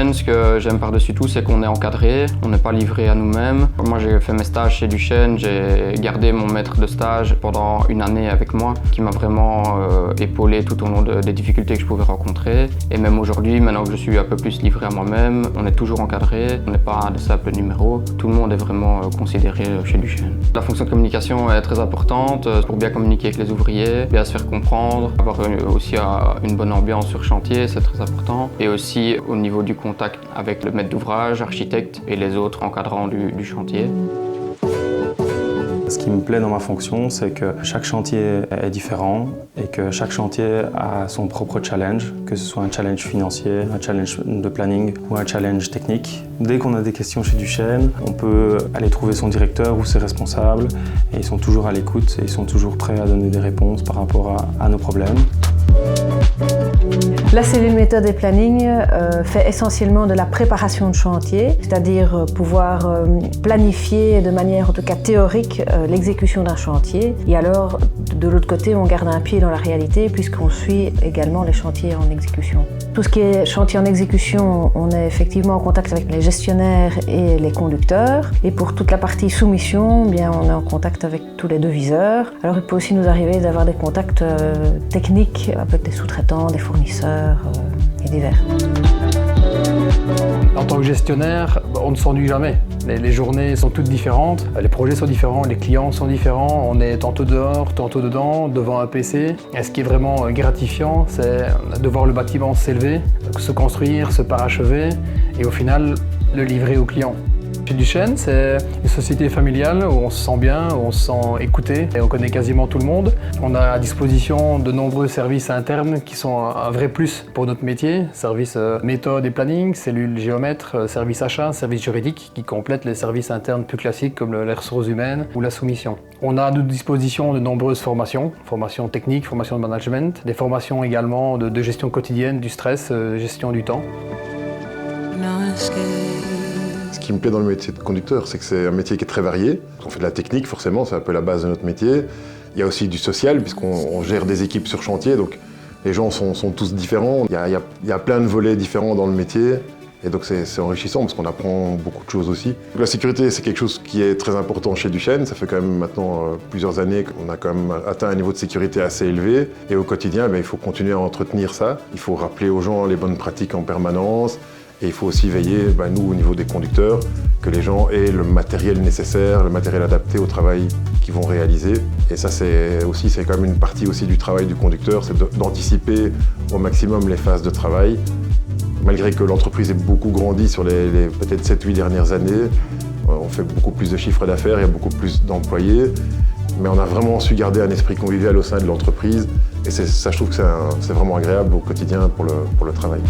Duchesne, ce que j'aime par-dessus tout, c'est qu'on est encadré, on n'est pas livré à nous-mêmes. Moi, j'ai fait mes stages chez Duchesne, j'ai gardé mon maître de stage pendant une année avec moi, qui m'a vraiment épaulé tout au long des difficultés que je pouvais rencontrer. Et même aujourd'hui, maintenant que je suis un peu plus livré à moi-même, on est toujours encadré, on n'est pas des simples numéros. Tout le monde est vraiment considéré chez Duchesne. La fonction de communication est très importante pour bien communiquer avec les ouvriers, bien se faire comprendre, avoir aussi une bonne ambiance sur chantier, c'est très important. Et aussi au niveau du contact avec le maître d'ouvrage, architecte et les autres encadrants du chantier. Ce qui me plaît dans ma fonction, c'est que chaque chantier est différent et que chaque chantier a son propre challenge, que ce soit un challenge financier, un challenge de planning ou un challenge technique. Dès qu'on a des questions chez Duchesne, on peut aller trouver son directeur ou ses responsables et ils sont toujours à l'écoute et ils sont toujours prêts à donner des réponses par rapport à nos problèmes. La cellule méthode et planning fait essentiellement de la préparation de chantier, c'est-à-dire pouvoir planifier de manière en tout cas théorique l'exécution d'un chantier. Et alors, de l'autre côté, on garde un pied dans la réalité puisqu'on suit également les chantiers en exécution. Tout ce qui est chantier en exécution, on est effectivement en contact avec les gestionnaires et les conducteurs. Et pour toute la partie soumission, bien, on est en contact avec tous les deviseurs. Alors il peut aussi nous arriver d'avoir des contacts techniques avec des sous-traitants, des fournisseurs et divers. En tant que gestionnaire, on ne s'ennuie jamais. Les journées sont toutes différentes, les projets sont différents, les clients sont différents. On est tantôt dehors, tantôt dedans, devant un PC. Et ce qui est vraiment gratifiant, c'est de voir le bâtiment s'élever, se construire, se parachever et au final, le livrer au client. Chez Duchesne, c'est une société familiale où on se sent bien, où on se sent écouté et on connaît quasiment tout le monde. On a à disposition de nombreux services internes qui sont un vrai plus pour notre métier. Service méthode et planning, cellule géomètre, service achat, service juridique qui complètent les services internes plus classiques comme les ressources humaines ou la soumission. On a à notre disposition de nombreuses formations techniques, formations de management, des formations également de gestion quotidienne, du stress, gestion du temps. Ce qui me plaît dans le métier de conducteur, c'est que c'est un métier qui est très varié. On fait de la technique, forcément, c'est un peu la base de notre métier. Il y a aussi du social, puisqu'on gère des équipes sur chantier, donc les gens sont tous différents. Il y a plein de volets différents dans le métier, et donc c'est enrichissant, parce qu'on apprend beaucoup de choses aussi. La sécurité, c'est quelque chose qui est très important chez Duchesne. Ça fait quand même maintenant plusieurs années qu'on a quand même atteint un niveau de sécurité assez élevé. Et au quotidien, il faut continuer à entretenir ça. Il faut rappeler aux gens les bonnes pratiques en permanence. Et il faut aussi veiller, nous, au niveau des conducteurs, que les gens aient le matériel nécessaire, le matériel adapté au travail qu'ils vont réaliser. Et ça, c'est quand même une partie aussi du travail du conducteur, c'est d'anticiper au maximum les phases de travail. Malgré que l'entreprise ait beaucoup grandi sur les peut-être 7-8 dernières années, on fait beaucoup plus de chiffres d'affaires, il y a beaucoup plus d'employés, mais on a vraiment su garder un esprit convivial au sein de l'entreprise. Et ça, je trouve que c'est vraiment agréable au quotidien pour le travail.